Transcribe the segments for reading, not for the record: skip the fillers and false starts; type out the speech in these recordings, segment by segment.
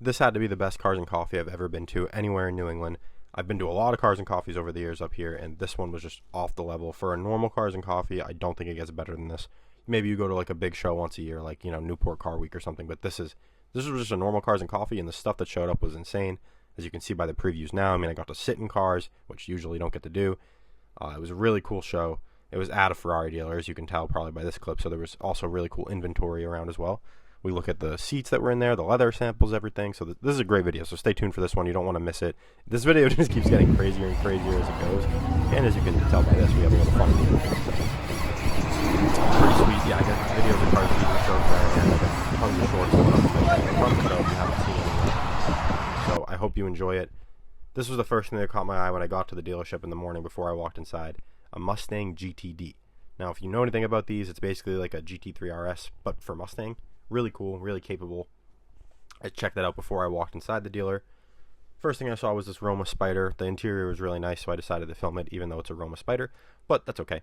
This had to be the best Cars and Coffee I've ever been to anywhere in New England. I've been to a lot of Cars and Coffees over the years up here, and this one was just off the level. For a normal Cars and Coffee, I don't think it gets better than this. Maybe you go to like a big show once a year, like, you know, Newport Car Week or something, but this was just a normal Cars and Coffee, and the stuff that showed up was insane. As you can see by the previews now, I mean, I got to sit in cars, which usually don't get to do. It was a really cool show. It was at a Ferrari dealer, as you can tell probably by this clip, so there was also really cool inventory around as well. We look at the seats that were in there, the leather samples, everything. So this is a great video, so stay tuned for this one. You don't want to miss it. This video just keeps getting crazier and crazier as it goes. And as you can tell by this, we have a little fun with it. Pretty sweet. Yeah, I got videos of cars that show there, and I got tons of shorts and from the show if you haven't seen it. So I hope you enjoy it. This was the first thing that caught my eye when I got to the dealership in the morning before I walked inside. A Mustang GTD. Now, if you know anything about these, it's basically like a GT3RS, but for Mustang. Really cool, really capable. I checked that out before I walked inside the dealer. First thing I saw was this Roma Spider. The interior was really nice, so I decided to film it, even though it's a Roma Spider. But that's okay.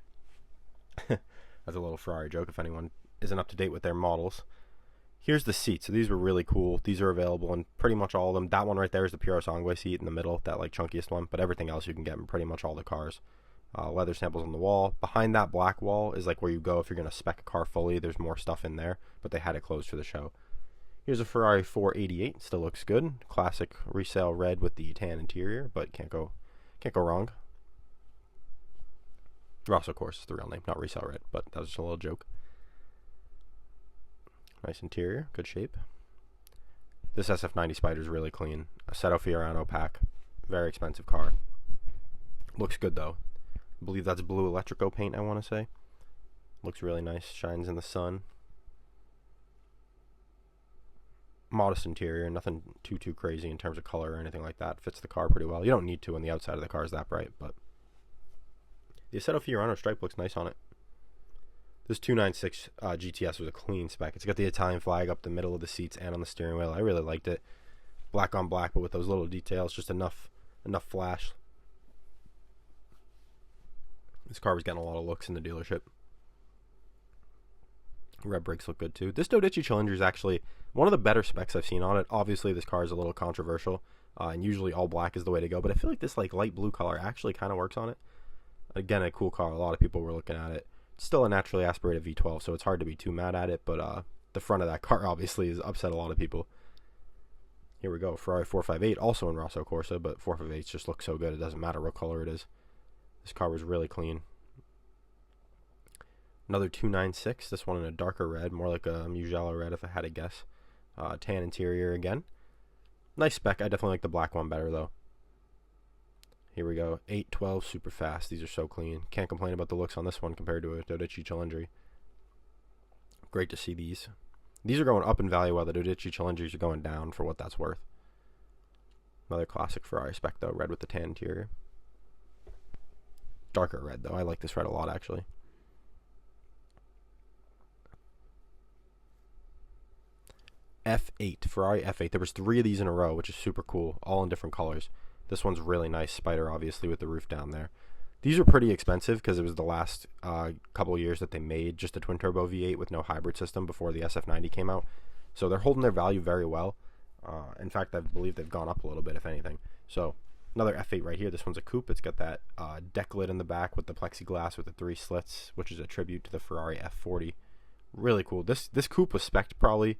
That's a little Ferrari joke if anyone isn't up to date with their models. Here's the seats. So these were really cool. These are available in pretty much all of them. That one right there is the Purosangue seat in the middle, that like chunkiest one. But everything else you can get in pretty much all the cars. Leather samples on the wall. Behind that black wall is like where you go if you're going to spec a car fully. There's more stuff in there, but they had it closed for the show. Here's a Ferrari 488. Still looks good. Classic resale red with the tan interior, but can't go wrong. Rosso, of course, is the real name, not resale red, but that was just a little joke. Nice interior, good shape. This SF90 Spider is really clean. Assetto Fiorano pack, very expensive car. Looks good though. I believe that's blue electrico paint, I want to say. Looks really nice, shines in the sun. Modest interior, nothing too crazy in terms of color or anything like that. Fits the car pretty well. You don't need to when the outside of the car is that bright, but the Assetto Fiorano stripe looks nice on it. This 296 GTS was a clean spec. It's got the Italian flag up the middle of the seats and on the steering wheel. I really liked it. Black on black, but with those little details, just enough flash. This car was getting a lot of looks in the dealership. Red brakes look good too. This Dodici Cylindri is actually one of the better specs I've seen on it. Obviously, this car is a little controversial, and usually all black is the way to go. But I feel like this like light blue color actually kind of works on it. Again, a cool car. A lot of people were looking at it. It's still a naturally aspirated V12, so it's hard to be too mad at it. But the front of that car obviously has upset a lot of people. Here we go. Ferrari 458, also in Rosso Corsa, but 458s just look so good. It doesn't matter what color it is. This car was really clean. Another 296, this one in a darker red, more like a Mugello red if I had to guess. Tan interior again. Nice spec. I definitely like the black one better though. Here we go. 812 Superfast. These are so clean. Can't complain about the looks on this one compared to a Dodici Cylindri. Great to see these. These are going up in value while the Dodici Cylindris are going down for what that's worth. Another classic Ferrari spec though, red with the tan interior. Darker red though. I like this red a lot actually. F8, Ferrari F8. There was 3 of these in a row, which is super cool, all in different colors. This one's really nice, Spider obviously with the roof down there. These are pretty expensive because it was the last couple of years that they made just a twin turbo V8 with no hybrid system before the SF90 came out. So they're holding their value very well. In fact, I believe they've gone up a little bit if anything. So another F8 right here. This one's a coupe. It's got that deck lid in the back with the plexiglass with the 3 slits, which is a tribute to the Ferrari F40. Really cool. This coupe was spec'd probably,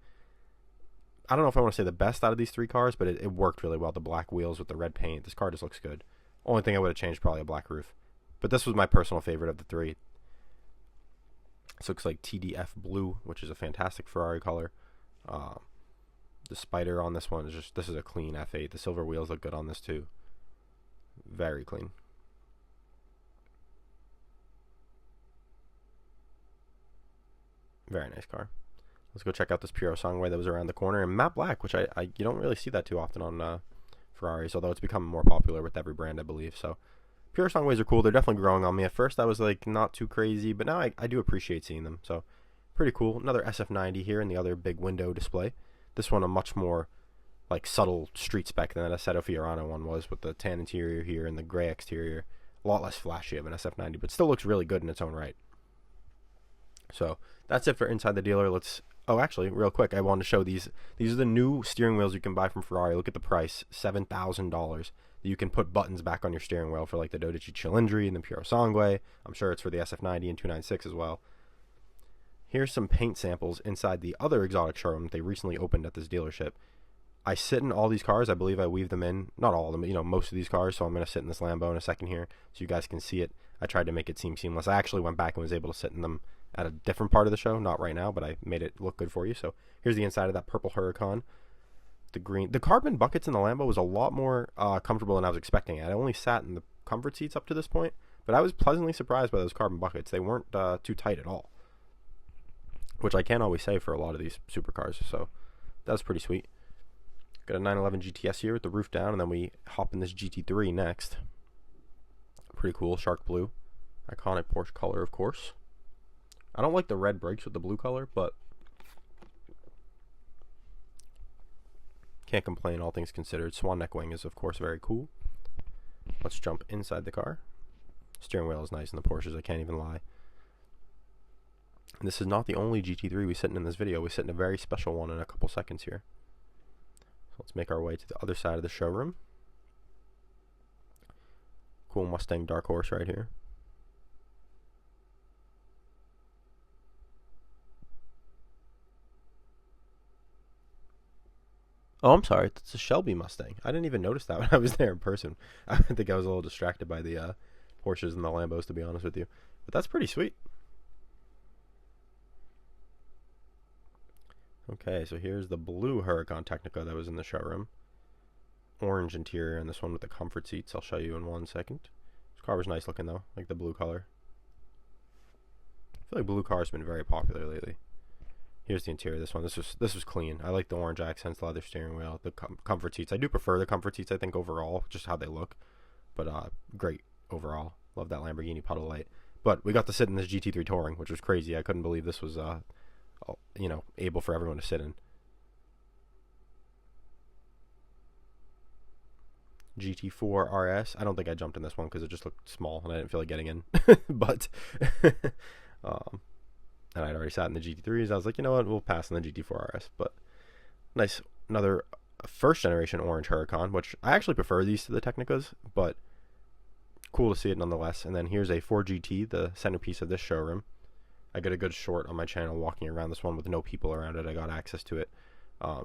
I don't know if I want to say the best out of these 3 cars, but it worked really well. The black wheels with the red paint. This car just looks good. Only thing I would have changed probably a black roof. But this was my personal favorite of the 3. This looks like TDF blue, which is a fantastic Ferrari color. The Spider on this one is just, this is a clean F8. The silver wheels look good on this too. Very clean. Very nice car. Let's go check out this Purosangue that was around the corner in matte black, which you don't really see that too often on Ferraris, although it's becoming more popular with every brand, I believe. So Purosangues are cool. They're definitely growing on me. At first I was like not too crazy, but now I do appreciate seeing them. So pretty cool. Another SF90 here in the other big window display. This one a much more like subtle street spec than that Assetto Fiorano one was, with the tan interior here and the gray exterior. A lot less flashy of an SF90, but still looks really good in its own right. So that's it for inside the dealer. Let's Oh, actually, real quick, I wanted to show these. These are the new steering wheels you can buy from Ferrari. Look at the price, $7,000. You can put buttons back on your steering wheel for like the 12 Cilindri and the Purosangue. I'm sure it's for the SF90 and 296 as well. Here's some paint samples inside the other exotic showroom that they recently opened at this dealership. I sit in all these cars. I believe I weave them in. Not all of them, but most of these cars. So I'm going to sit in this Lambo in a second here so you guys can see it. I tried to make it seem seamless. I actually went back and was able to sit in them at a different part of the show, not right now, but I made it look good for you. So here's the inside of that purple Huracan. The carbon buckets in the Lambo was a lot more comfortable than I was expecting. I only sat in the comfort seats up to this point, but I was pleasantly surprised by those carbon buckets. They weren't too tight at all, which I can't always say for a lot of these supercars. So that was pretty sweet. Got a 911 GTS here with the roof down, and then we hop in this GT3 next. Pretty cool, shark blue. Iconic Porsche color, of course. I don't like the red brakes with the blue color, but can't complain, all things considered. Swan neck wing is, of course, very cool. Let's jump inside the car. Steering wheel is nice in the Porsches, I can't even lie. And this is not the only GT3 we sit in this video. We sit in a very special one in a couple seconds here. So let's make our way to the other side of the showroom. Cool Mustang Dark Horse right here. Oh, I'm sorry. It's a Shelby Mustang. I didn't even notice that when I was there in person. I think I was a little distracted by the Porsches and the Lambos, to be honest with you. But that's pretty sweet. Okay, so here's the blue Huracan Technica that was in the showroom. Orange interior and this one with the comfort seats. I'll show you in 1 second. This car was nice looking though, like the blue color. I feel like blue cars have been very popular lately. Here's the interior of this one. This was clean. I like the orange accents, leather steering wheel, the comfort seats. I do prefer the comfort seats, I think, overall, just how they look. But great overall. Love that Lamborghini puddle light. But we got to sit in this GT3 Touring, which was crazy. I couldn't believe this was able for everyone to sit in. GT4RS. I don't think I jumped in this one because it just looked small and I didn't feel like getting in. But and I'd already sat in the GT3s. I was like, you know what, we'll pass on the GT4RS. But nice, another first generation orange Huracan, which I actually prefer these to the Technicas, but cool to see it nonetheless. And then here's a 4GT, the centerpiece of this showroom. I got a good short on my channel walking around this one with no people around it. I got access to it.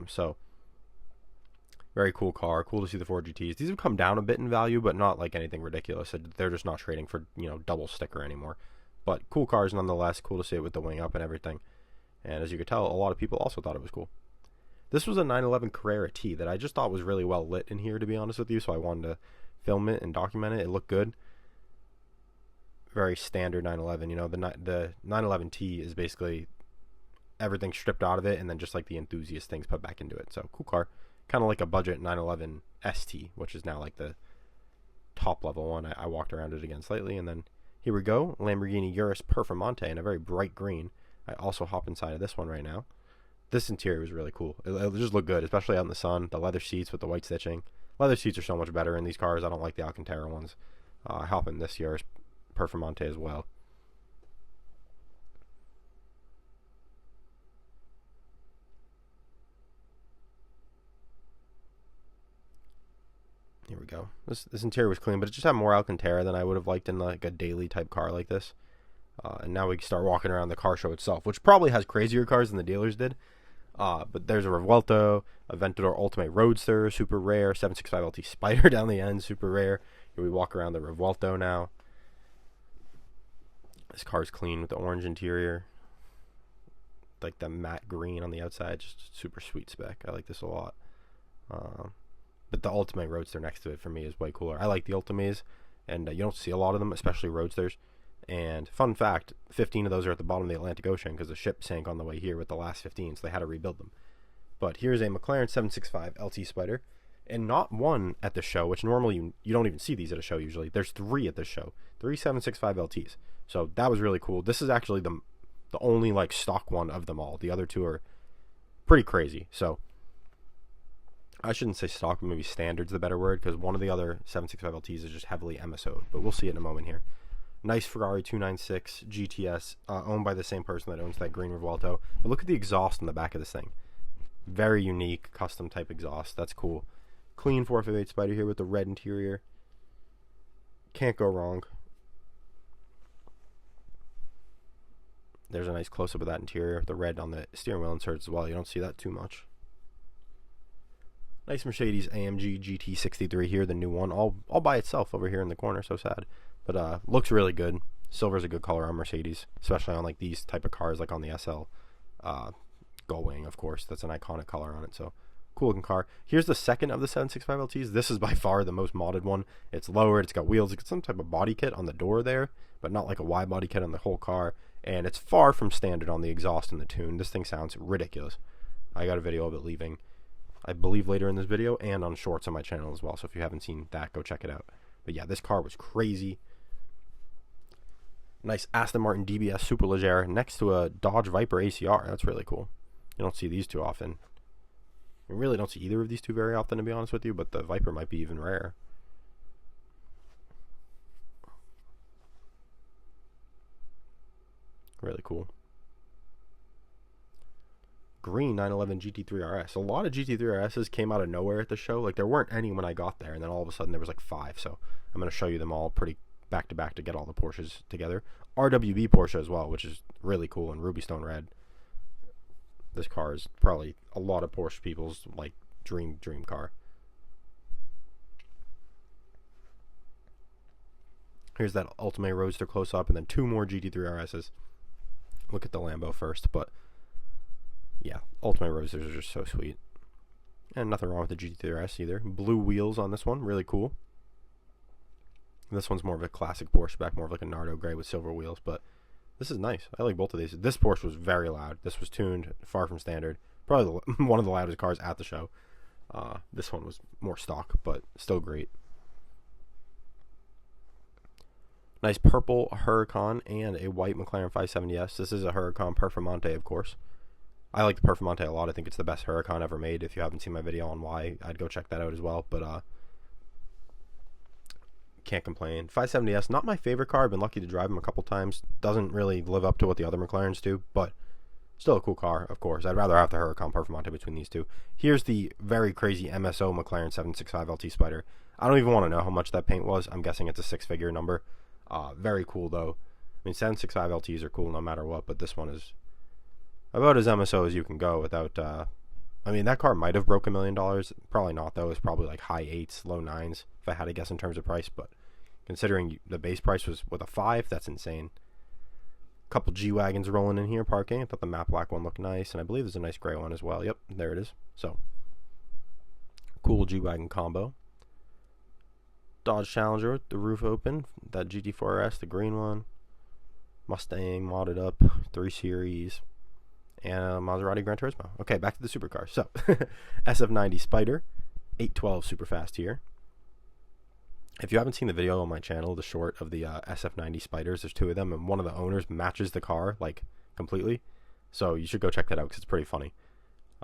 So very cool car. Cool to see the 4GTs. These have come down a bit in value, but not like anything ridiculous. They're just not trading for, double sticker anymore. But cool cars nonetheless. Cool to see it with the wing up and everything. And as you could tell, a lot of people also thought it was cool. This was a 911 Carrera T that I just thought was really well lit in here, to be honest with you. So I wanted to film it and document it. It looked good. Very standard 911. The 911T is basically everything stripped out of it and then just like the enthusiast things put back into it. So cool car. Kind of like a budget 911 ST, which is now like the top level one. I walked around it again slightly, and then here we go, Lamborghini Urus Performante in a very bright green. I also hop inside of this one right now. This interior was really cool. It just looked good, especially out in the sun. The leather seats with the white stitching. Leather seats are so much better in these cars. I don't like the Alcantara ones. I hop in this Urus Performante as well. Here we go. This interior was clean, but it just had more Alcantara than I would have liked in like a daily type car like this. And now we can start walking around the car show itself, which probably has crazier cars than the dealers did. But there's a Revuelto, a Aventador Ultimate Roadster, super rare, 765 LT Spider down the end, super rare. Here we walk around the Revuelto now. This car's clean with the orange interior, like the matte green on the outside, just super sweet spec. I like this a lot. But the Ultimate Roadster next to it for me is way cooler. I like the Ultimates, and you don't see a lot of them, especially Roadsters. And fun fact, 15 of those are at the bottom of the Atlantic Ocean because the ship sank on the way here with the last 15, so they had to rebuild them. But here's a McLaren 765 LT Spider, and not one at the show, which normally you don't even see these at a show usually. There's 3 at the show, 3 765 LTs. So that was really cool. This is actually the only like stock one of them all. The other 2 are pretty crazy. So I shouldn't say stock, but maybe standard's the better word, because one of the other 765 LTs is just heavily MSO'd, but we'll see it in a moment here. Nice Ferrari 296 GTS, owned by the same person that owns that green Revuelto. But look at the exhaust on the back of this thing. Very unique, custom type exhaust. That's cool. Clean 458 Spider here with the red interior. Can't go wrong. There's a nice close-up of that interior. The red on the steering wheel inserts as well. You don't see that too much. Nice Mercedes AMG GT63 here, the new one. All by itself over here in the corner. So sad. But looks really good. Silver's a good color on Mercedes, especially on like these type of cars, like on the SL Gullwing, of course. That's an iconic color on it. So cool looking car. Here's the second of the 765 LTs. This is by far the most modded one. It's lowered. It's got wheels. It's got some type of body kit on the door there, but not like a wide body kit on the whole car. And it's far from standard on the exhaust and the tune. This thing sounds ridiculous. I got a video of it leaving, I believe, later in this video, and on shorts on my channel as well. So if you haven't seen that, go check it out. But yeah, this car was crazy. Nice Aston Martin DBS Superleggere next to a Dodge Viper ACR. That's really cool. You don't see these too often. You really don't see either of these two very often, to be honest with you, but the Viper might be even rare. Really cool. Green 911 GT3RS. A lot of GT3RSs came out of nowhere at the show. Like, there weren't any when I got there, and then all of a sudden there was like 5. So I'm going to show you them all pretty back to back to get all the Porsches together. RWB Porsche as well, which is really cool in Ruby Stone Red. This car is probably a lot of Porsche people's like dream car. Here's that Ultimate Roadster close up, and then 2 more GT3RSs. Look at the Lambo first, but yeah, Ultimate Roadsters are just so sweet. And nothing wrong with the GT3RS either. Blue wheels on this one, really cool. This one's more of a classic Porsche back, more of like a Nardo gray with silver wheels, but this is nice. I like both of these. This Porsche was very loud. This was tuned, far from standard. Probably one of the loudest cars at the show. This one was more stock, but still great. Nice purple Huracan and a white McLaren 570S. This is a Huracan Performante, of course. I like the Performante a lot. I think it's the best Huracan ever made. If you haven't seen my video on why, I'd go check that out as well. But can't complain. 570S, not my favorite car. I've been lucky to drive them a couple times. Doesn't really live up to what the other McLarens do, but still a cool car, of course. I'd rather have the Huracan Performante between these two. Here's the very crazy MSO McLaren 765 LT Spider. I don't even want to know how much that paint was. I'm guessing it's a 6-figure number. Very cool, though. I mean, 765 LTs are cool no matter what, but this one is about as MSO as you can go without... I mean, that car might have broke $1 million. Probably not, though. It's probably like high 8s, low 9s, if I had to guess in terms of price. But considering the base price was with a 5, that's insane. Couple G-Wagons rolling in here, parking. I thought the matte black one looked nice, and I believe there's a nice gray one as well. Yep, there it is. So, cool G-Wagon combo. Dodge Challenger with the roof open. That GT4RS, the green one. Mustang modded up, 3 Series. And a Maserati Gran Turismo. Okay, back to the supercars. So, SF90 Spider, 812 Superfast here. If you haven't seen the video on my channel, the short of the SF90 Spiders, there's 2 of them, and one of the owners matches the car, like, completely. So you should go check that out, because it's pretty funny.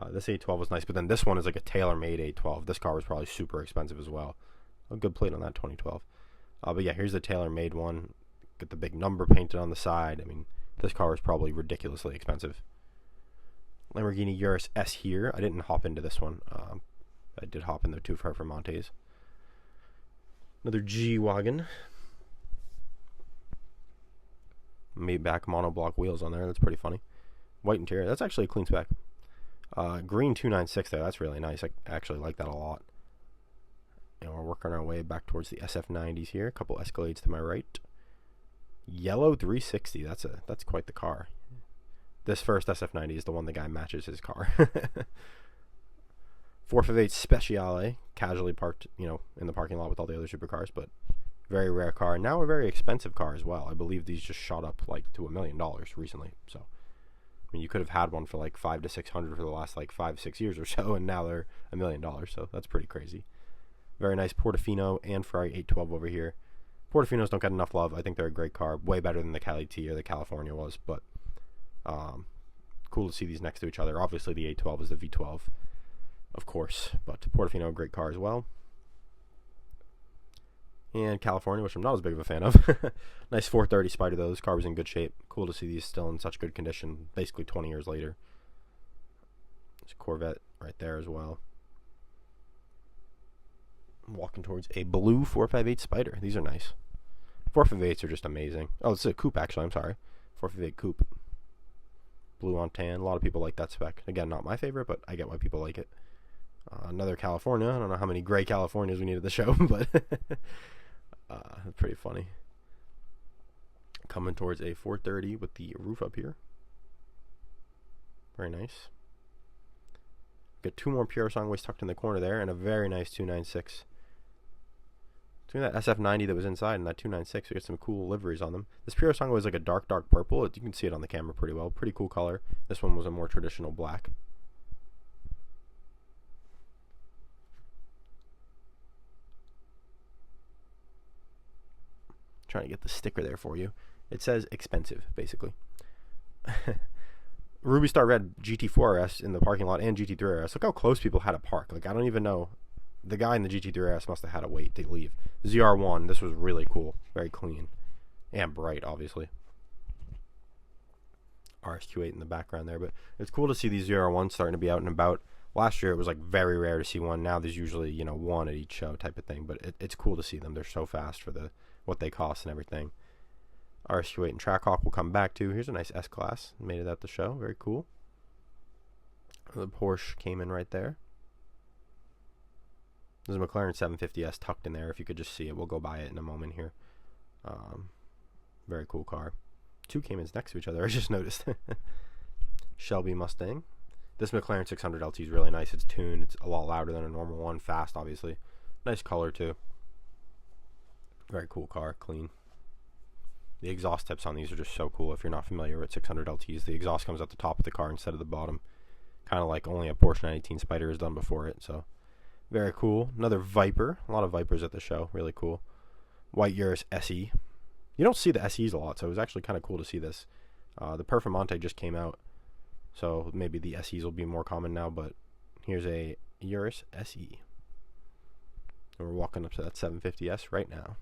This 812 was nice, but then this one is like a tailor-made 812. This car was probably super expensive as well. A good plate on that 2012. But yeah, here's the tailor-made one. Get the big number painted on the side. I mean, this car is probably ridiculously expensive. Lamborghini Urus S here. I didn't hop into this one. I did hop in the 2 Performantes. Another G-Wagon. Maybach monoblock wheels on there. That's pretty funny. White interior. That's actually a clean spec. Green 296 there. That's really nice. I actually like that a lot. And we're working our way back towards the SF90s here. A couple Escalades to my right. Yellow 360. That's quite the car. This first SF90 is the one the guy matches his car. 458 Speciale, casually parked, in the parking lot with all the other supercars, but very rare car. Now a very expensive car as well. I believe these just shot up like to $1 million recently. So, I mean, you could have had one for like $500 to $600 for the last like 5-6 years or so, and now they're $1 million. So that's pretty crazy. Very nice Portofino and Ferrari 812 over here. Portofinos don't get enough love. I think they're a great car, way better than the Cali T or the California was, but cool to see these next to each other. Obviously the 812 is the V12, of course, but Portofino, great car as well. And California, which I'm not as big of a fan of. Nice 430 Spider though. This car was in good shape. Cool to see these still in such good condition, basically 20 years later. There's a Corvette right there as well. I'm walking towards a blue 458 Spider. These are nice. 458s are just amazing. Oh, it's a coupe actually, I'm sorry. 458 coupe. Blue on tan. A lot of people like that spec. Again, not my favorite, but I get why people like it. Another California. I don't know how many gray Californias we need at the show, but pretty funny. Coming towards a 430 with the roof up here. Very nice. Got two more Purosangues tucked in the corner there, and a very nice 296. Between that SF90 that was inside and that 296, we got some cool liveries on them. This Purosangue was like a dark purple. You can see it on the camera pretty well. Pretty cool color. This one was a more traditional black. Trying to get the sticker there for you. It says expensive, basically. Ruby Star Red GT4RS in the parking lot and GT3RS. Look how close people had to park. Like, I don't even know. The guy in the GT3RS must have had to wait to leave. ZR1, this was really cool. Very clean. And bright, obviously. RSQ8 in the background there. But it's cool to see these ZR1s starting to be out and about. Last year, it was like very rare to see one. Now there's usually, you know, one at each show type of thing. But it's cool to see them. They're so fast for what they cost and everything. RSQ8 and Trackhawk will come back to. Here's a nice S-Class. Made it at the show. Very cool. The Porsche came in right there. There's a McLaren 750S tucked in there. If you could just see it, we'll go by it in a moment here. Very cool car. Two Caymans next to each other, I just noticed. Shelby Mustang. This McLaren 600 LT is really nice. It's tuned. It's a lot louder than a normal one. Fast, obviously. Nice color, too. Very cool car. Clean. The exhaust tips on these are just so cool. If you're not familiar with 600 LTs, the exhaust comes at the top of the car instead of the bottom. Kind of like only a Porsche 918 Spider has done before it. So, very cool. Another Viper. A lot of Vipers at the show. Really cool. White Urus SE. You don't see the SEs a lot, so it was actually kind of cool to see this. The Performante just came out, so maybe the SEs will be more common now, but here's a Urus SE. And we're walking up to that 750S right now.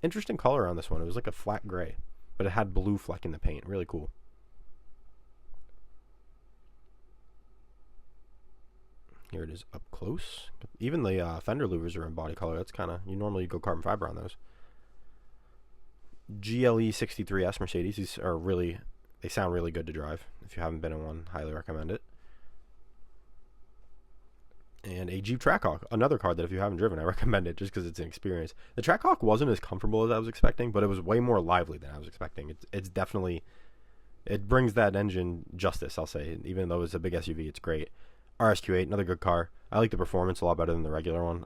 Interesting color on this one. It was like a flat gray, but it had blue fleck in the paint. Really cool. Here it is up close. Even the fender louvers are in body color. That's kind of, you normally go carbon fiber on those. GLE 63S Mercedes. These are really, they sound really good to drive. If you haven't been in one, highly recommend it. And a Jeep Trackhawk, another car that if you haven't driven, I recommend it just because it's an experience. The Trackhawk wasn't as comfortable as I was expecting, but it was way more lively than I was expecting. It's definitely, it brings that engine justice, I'll say. Even though it's a big SUV, it's great. RSQ8, another good car. I like the performance a lot better than the regular one,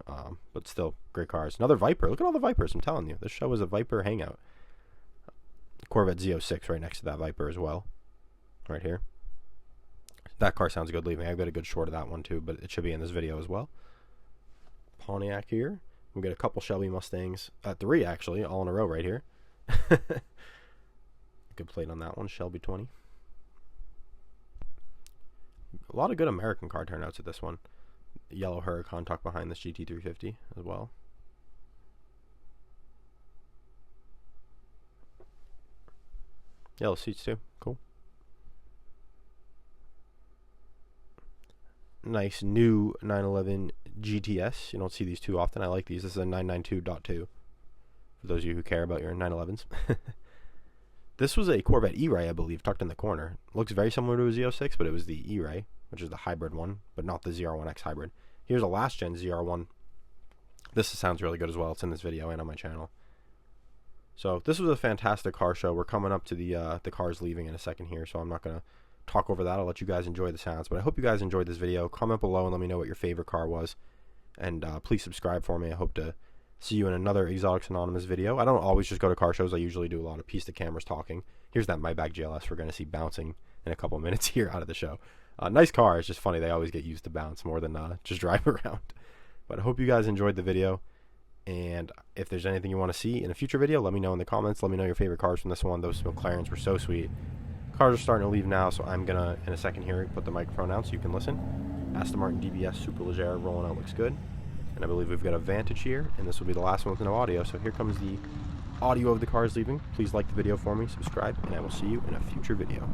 but still great cars. Another Viper. Look at all the Vipers, I'm telling you. This show is a Viper hangout. Corvette Z06 right next to that Viper as well. Right here. That car sounds good leaving. I've got a good short of that one too, but it should be in this video as well. Pontiac here. We got a couple Shelby Mustangs. 3 actually, all in a row right here. Good plate on that one, Shelby 20. A lot of good American car turnouts at this one. The yellow Huracan tucked behind this GT350 as well. Yellow seats too. Cool. Nice new 911 GTS. You don't see these too often. I like these. This is a 992.2 for those of you who care about your 911s. This was a Corvette E-Ray, I believe, tucked in the corner. Looks very similar to a Z06, but it was the E-Ray, which is the hybrid one, but not the ZR1X hybrid. Here's a last gen ZR1. This sounds really good as well. It's in this video and on my channel. So this was a fantastic car show. We're coming up to the cars leaving in a second here, so I'm not going to talk over that. I'll let you guys enjoy the sounds, but I hope you guys enjoyed this video. Comment below and let me know what your favorite car was, and please subscribe for me. I hope to see you in another Exotics Anonymous video. I don't always just go to car shows. I usually do a lot of piece to cameras talking. Here's that Maybach GLS we're going to see bouncing in a couple of minutes here out of the show. Nice car. It's just funny. They always get used to bounce more than just drive around. But I hope you guys enjoyed the video. And if there's anything you want to see in a future video, let me know in the comments. Let me know your favorite cars from this one. Those McLarens were so sweet. Cars are starting to leave now, so I'm going to, in a second here, put the microphone out so you can listen. Aston Martin DBS Superleggera rolling out looks good. And I believe we've got a Vantage here, and this will be the last one with no audio. So here comes the audio of the cars leaving. Please like the video for me, subscribe, and I will see you in a future video.